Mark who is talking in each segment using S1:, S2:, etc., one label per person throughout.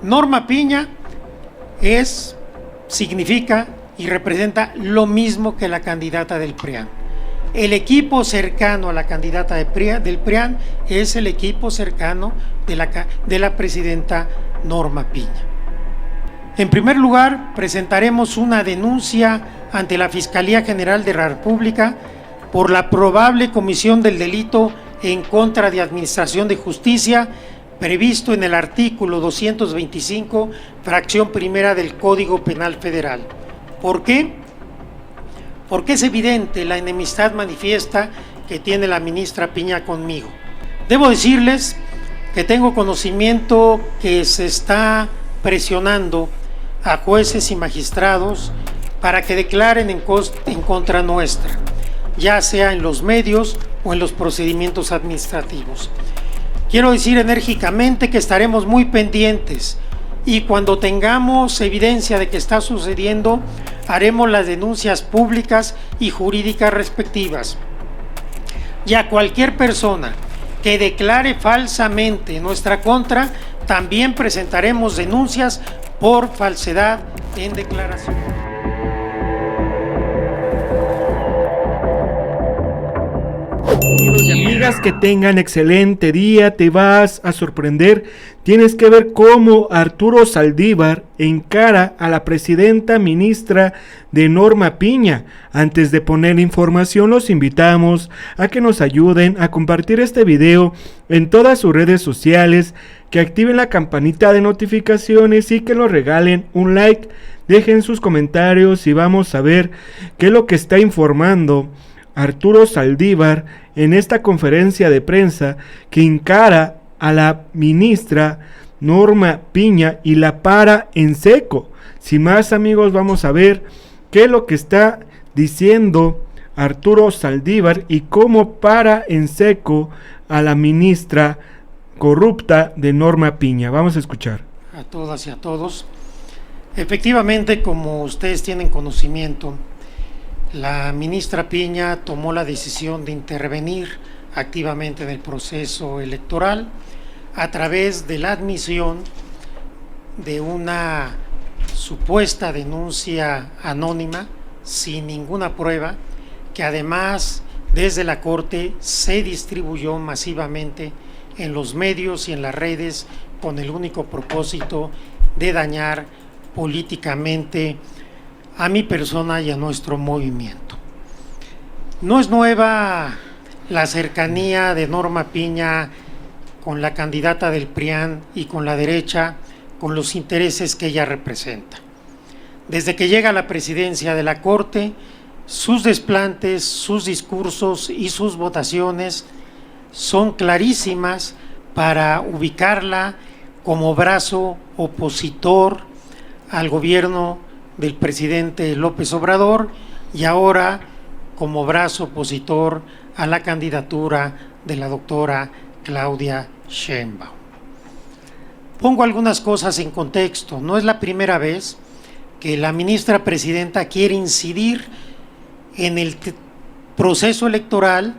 S1: Norma Piña significa y representa lo mismo que la candidata del PRIAN. El equipo cercano a la candidata del PRIAN es el equipo cercano de la presidenta Norma Piña. En primer lugar, presentaremos una denuncia ante la Fiscalía General de la República por la probable comisión del delito en contra de Administración de Justicia previsto en el artículo 225, fracción primera del Código Penal Federal. ¿Por qué? Porque es evidente la enemistad manifiesta que tiene la ministra Piña conmigo. Debo decirles que tengo conocimiento que se está presionando a jueces y magistrados para que declaren en contra nuestra, ya sea en los medios o en los procedimientos administrativos. Quiero decir enérgicamente que estaremos muy pendientes y cuando tengamos evidencia de que está sucediendo, haremos las denuncias públicas y jurídicas respectivas. Y a cualquier persona que declare falsamente en nuestra contra, también presentaremos denuncias por falsedad en declaración.
S2: Amigos y amigas, que tengan excelente día. Te vas a sorprender. Tienes que ver cómo Arturo Saldívar encara a la presidenta ministra de Norma Piña. Antes de poner información, los invitamos a que nos ayuden a compartir este video en todas sus redes sociales, que activen la campanita de notificaciones y que nos regalen un like. Dejen sus comentarios y vamos a ver qué es lo que está informando Arturo Saldívar en esta conferencia de prensa que encara a la ministra Norma Piña y la para en seco. Sin más, amigos, vamos a ver qué es lo que está diciendo Arturo Saldívar y cómo para en seco a la ministra corrupta de Norma Piña. Vamos a escuchar.
S1: A todas y a todos. Efectivamente, como ustedes tienen conocimiento, la ministra Piña tomó la decisión de intervenir activamente en el proceso electoral a través de la admisión de una supuesta denuncia anónima sin ninguna prueba, que además desde la Corte se distribuyó masivamente en los medios y en las redes con el único propósito de dañar políticamente a mi persona y a nuestro movimiento. No es nueva la cercanía de Norma Piña con la candidata del PRIAN y con la derecha, con los intereses que ella representa. Desde que llega a la presidencia de la Corte, sus desplantes, sus discursos y sus votaciones son clarísimas para ubicarla como brazo opositor al gobierno del presidente López Obrador y ahora como brazo opositor a la candidatura de la doctora Claudia Sheinbaum. Pongo algunas cosas en contexto. No es la primera vez que la ministra presidenta quiere incidir en el proceso electoral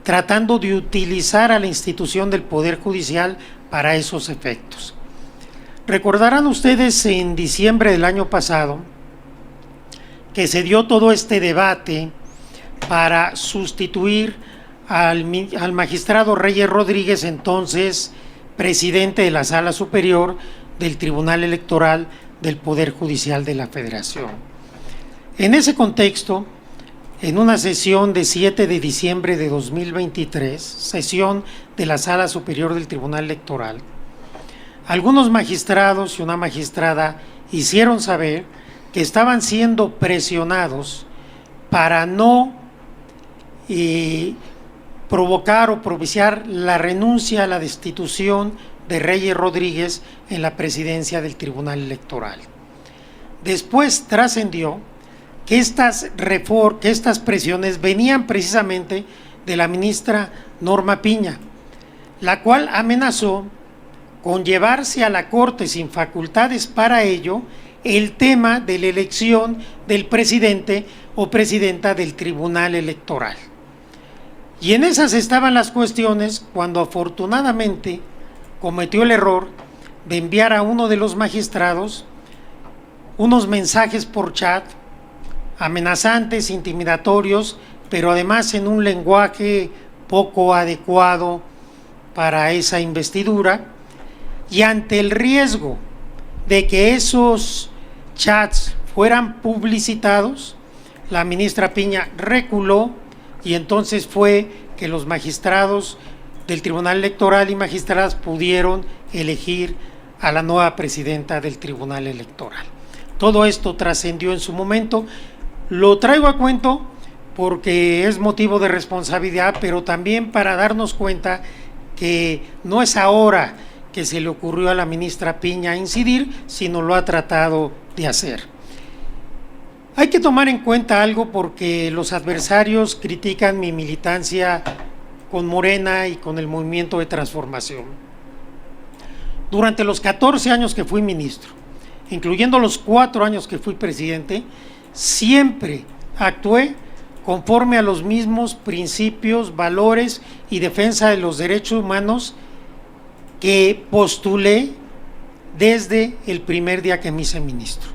S1: tratando de utilizar a la institución del Poder Judicial para esos efectos. Recordarán ustedes en diciembre del año pasado que se dio todo este debate para sustituir al magistrado Reyes Rodríguez, entonces presidente de la Sala Superior del Tribunal Electoral del Poder Judicial de la Federación. En ese contexto, en una sesión de 7 de diciembre de 2023, sesión de la Sala Superior del Tribunal Electoral, algunos magistrados y una magistrada hicieron saber que estaban siendo presionados para no provocar o propiciar la renuncia a la destitución de Reyes Rodríguez en la presidencia del Tribunal Electoral. Después trascendió que estas presiones venían precisamente de la ministra Norma Piña, la cual amenazó con llevarse a la Corte sin facultades para ello el tema de la elección del presidente o presidenta del Tribunal Electoral. Y en esas estaban las cuestiones cuando afortunadamente cometió el error de enviar a uno de los magistrados unos mensajes por chat amenazantes, intimidatorios, pero además en un lenguaje poco adecuado para esa investidura, y ante el riesgo de que esos chats fueran publicitados, la ministra Piña reculó, y entonces fue que los magistrados del Tribunal Electoral y magistradas pudieron elegir a la nueva presidenta del Tribunal Electoral. Todo esto trascendió en su momento. Lo traigo a cuento porque es motivo de responsabilidad, pero también para darnos cuenta que no es ahora que se le ocurrió a la ministra Piña incidir, sino lo ha tratado de hacer. Hay que tomar en cuenta algo porque los adversarios critican mi militancia con Morena y con el Movimiento de Transformación. Durante los 14 años que fui ministro, incluyendo los 4 años que fui presidente, siempre actué conforme a los mismos principios, valores y defensa de los derechos humanos que postulé desde el primer día que me hice ministro.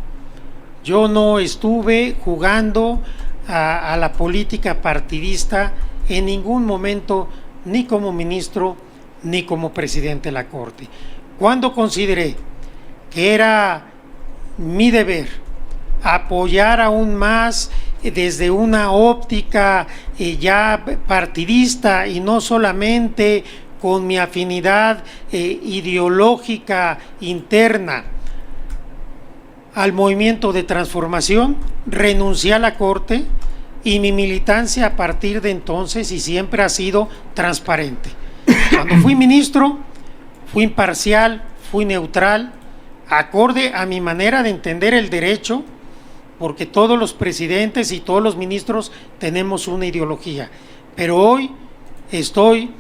S1: Yo no estuve jugando a la política partidista en ningún momento, ni como ministro ni como presidente de la Corte. Cuando consideré que era mi deber apoyar aún más desde una óptica ya partidista y no solamente con mi afinidad ideológica interna al movimiento de transformación, renuncié a la Corte y mi militancia a partir de entonces y siempre ha sido transparente. Cuando fui ministro, fui imparcial, fui neutral, acorde a mi manera de entender el derecho, porque todos los presidentes y todos los ministros tenemos una ideología. Pero hoy estoy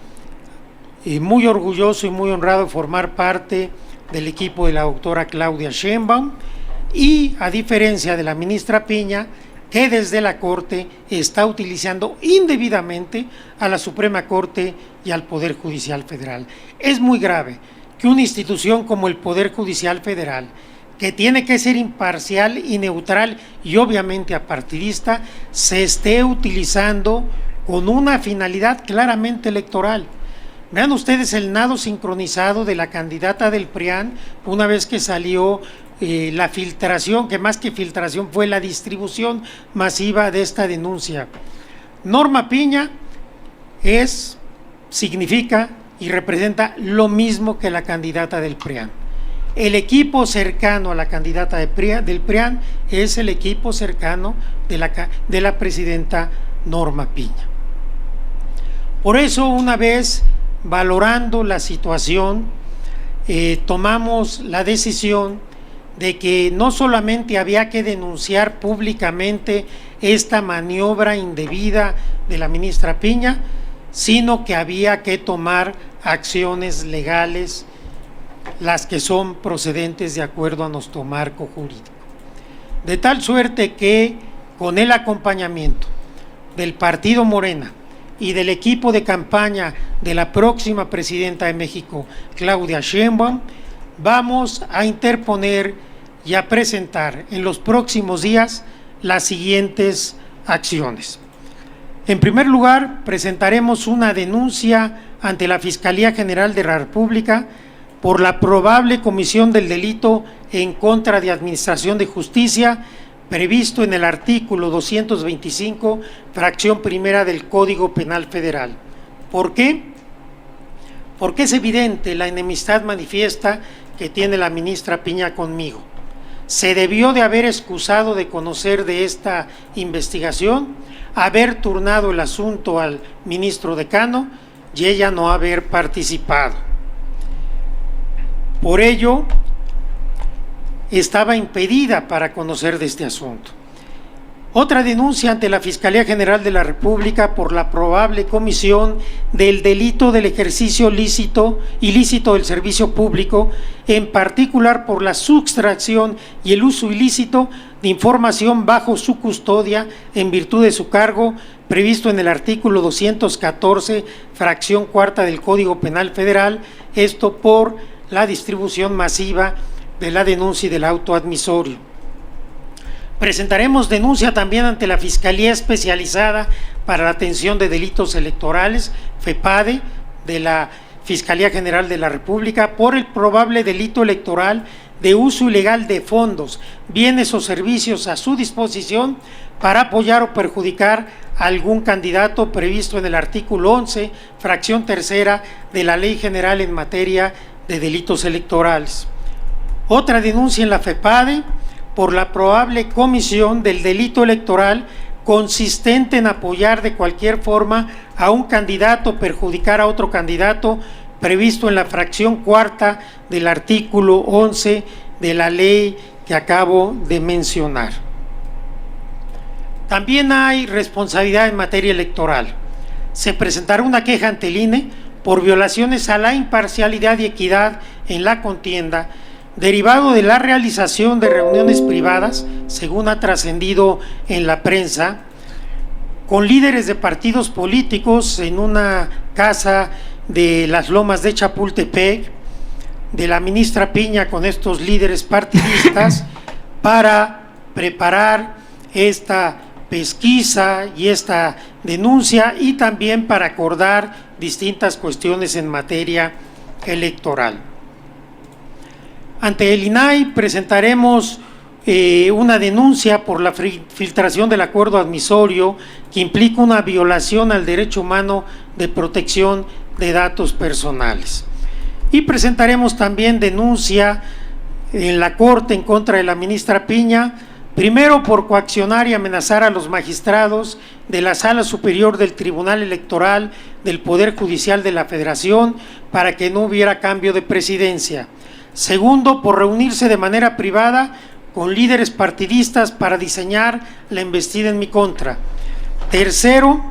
S1: muy orgulloso y muy honrado de formar parte del equipo de la doctora Claudia Sheinbaum, y a diferencia de la ministra Piña, que desde la Corte está utilizando indebidamente a la Suprema Corte y al Poder Judicial Federal. Es muy grave que una institución como el Poder Judicial Federal, que tiene que ser imparcial y neutral y obviamente apartidista, se esté utilizando con una finalidad claramente electoral. Vean ustedes el nado sincronizado de la candidata del PRIAN una vez que salió la filtración, que más que filtración fue la distribución masiva de esta denuncia. Norma Piña significa y representa lo mismo que la candidata del PRIAN. El equipo cercano a la candidata del PRIAN es el equipo cercano de la presidenta Norma Piña. Por eso, una vez valorando la situación, tomamos la decisión de que no solamente había que denunciar públicamente esta maniobra indebida de la ministra Piña, sino que había que tomar acciones legales, las que son procedentes de acuerdo a nuestro marco jurídico. De tal suerte que con el acompañamiento del Partido Morena y del equipo de campaña de la próxima presidenta de México, Claudia Sheinbaum, vamos a interponer y a presentar en los próximos días las siguientes acciones. En primer lugar, presentaremos una denuncia ante la Fiscalía General de la República por la probable comisión del delito en contra de Administración de Justicia previsto en el artículo 225, fracción primera del Código Penal Federal. ¿Por qué? Porque es evidente la enemistad manifiesta que tiene la ministra Piña conmigo. Se debió de haber excusado de conocer de esta investigación, haber turnado el asunto al ministro decano y ella no haber participado. Por ello, estaba impedida para conocer de este asunto. Otra denuncia ante la Fiscalía General de la República por la probable comisión del delito del ejercicio ilícito del servicio público, en particular por la sustracción y el uso ilícito de información bajo su custodia en virtud de su cargo, previsto en el artículo 214, fracción cuarta del Código Penal Federal, esto por la distribución masiva de la denuncia y del auto admisorio. Presentaremos denuncia también ante la Fiscalía Especializada para la Atención de Delitos Electorales, FEPADE, de la Fiscalía General de la República, por el probable delito electoral de uso ilegal de fondos, bienes o servicios a su disposición para apoyar o perjudicar a algún candidato previsto en el artículo 11, fracción tercera de la Ley General en materia de delitos electorales. Otra denuncia en la FEPADE por la probable comisión del delito electoral consistente en apoyar de cualquier forma a un candidato o perjudicar a otro candidato previsto en la fracción cuarta del artículo 11 de la ley que acabo de mencionar. También hay responsabilidad en materia electoral. Se presentará una queja ante el INE por violaciones a la imparcialidad y equidad en la contienda, derivado de la realización de reuniones privadas, según ha trascendido en la prensa, con líderes de partidos políticos en una casa de las Lomas de Chapultepec, de la ministra Piña con estos líderes partidistas para preparar esta pesquisa y esta denuncia y también para acordar distintas cuestiones en materia electoral. Ante el INAI presentaremos una denuncia por la filtración del acuerdo admisorio que implica una violación al derecho humano de protección de datos personales. Y presentaremos también denuncia en la Corte en contra de la ministra Piña, primero por coaccionar y amenazar a los magistrados de la Sala Superior del Tribunal Electoral del Poder Judicial de la Federación para que no hubiera cambio de presidencia. Segundo, por reunirse de manera privada con líderes partidistas para diseñar la embestida en mi contra. Tercero,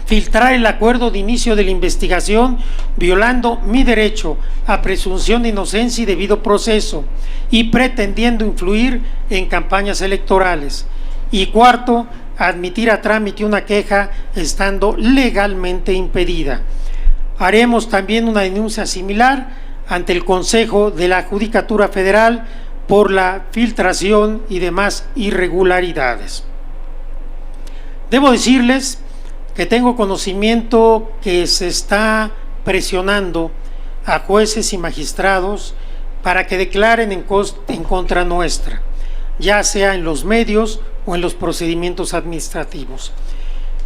S1: filtrar el acuerdo de inicio de la investigación violando mi derecho a presunción de inocencia y debido proceso y pretendiendo influir en campañas electorales. Y cuarto, admitir a trámite una queja estando legalmente impedida. Haremos también una denuncia similar ante el Consejo de la Judicatura Federal por la filtración y demás irregularidades. Debo decirles que tengo conocimiento que se está presionando a jueces y magistrados para que declaren en contra nuestra, ya sea en los medios o en los procedimientos administrativos.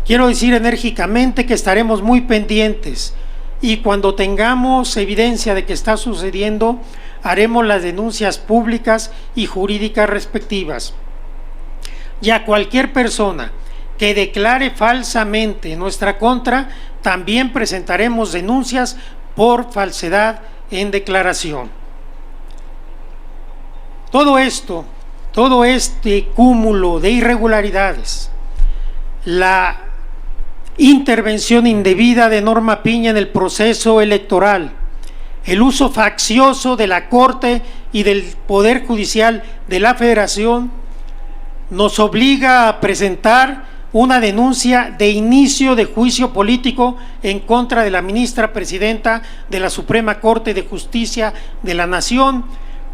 S1: Quiero decir enérgicamente que estaremos muy pendientes y cuando tengamos evidencia de que está sucediendo, haremos las denuncias públicas y jurídicas respectivas. Y a cualquier persona que declare falsamente en nuestra contra, también presentaremos denuncias por falsedad en declaración. Todo esto, todo este cúmulo de irregularidades, la intervención indebida de Norma Piña en el proceso electoral, el uso faccioso de la Corte y del Poder Judicial de la Federación, nos obliga a presentar una denuncia de inicio de juicio político en contra de la ministra presidenta de la Suprema Corte de Justicia de la Nación,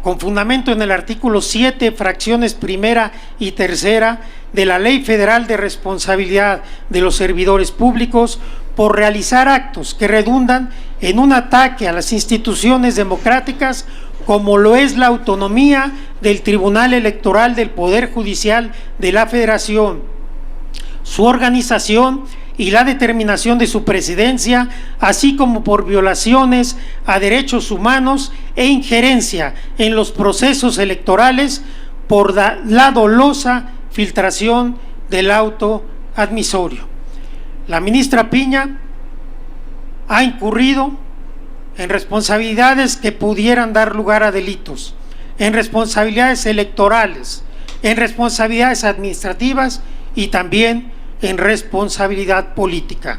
S1: con fundamento en el artículo 7, fracciones primera y tercera de la Ley Federal de Responsabilidad de los Servidores Públicos, por realizar actos que redundan en un ataque a las instituciones democráticas, como lo es la autonomía del Tribunal Electoral del Poder Judicial de la Federación, su organización y la determinación de su presidencia, así como por violaciones a derechos humanos e injerencia en los procesos electorales por la dolosa filtración del auto admisorio. La ministra Piña ha incurrido en responsabilidades que pudieran dar lugar a delitos, en responsabilidades electorales, en responsabilidades administrativas y también en responsabilidad política.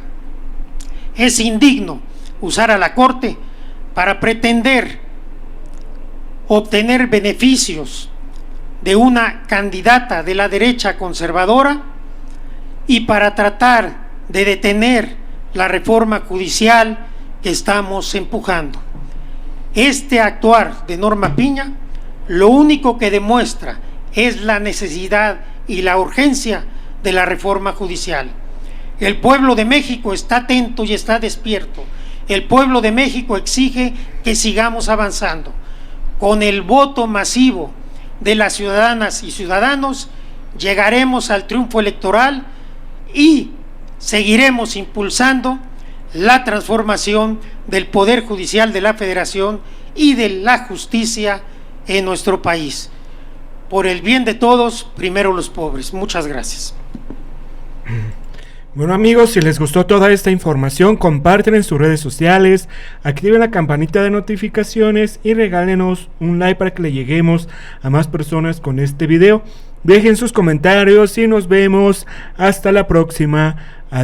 S1: Es indigno usar a la Corte para pretender obtener beneficios de una candidata de la derecha conservadora y para tratar de detener la reforma judicial que estamos empujando. Este actuar de Norma Piña lo único que demuestra es la necesidad y la urgencia de la reforma judicial. El pueblo de México está atento y está despierto. El pueblo de México exige que sigamos avanzando. Con el voto masivo de las ciudadanas y ciudadanos llegaremos al triunfo electoral y seguiremos impulsando la transformación del Poder Judicial de la Federación y de la justicia en nuestro país. Por el bien de todos, primero los pobres. Muchas gracias.
S2: Bueno amigos, si les gustó toda esta información, comparten en sus redes sociales, activen la campanita de notificaciones y regálenos un like para que le lleguemos a más personas con este video. Dejen sus comentarios y nos vemos hasta la próxima. Adiós.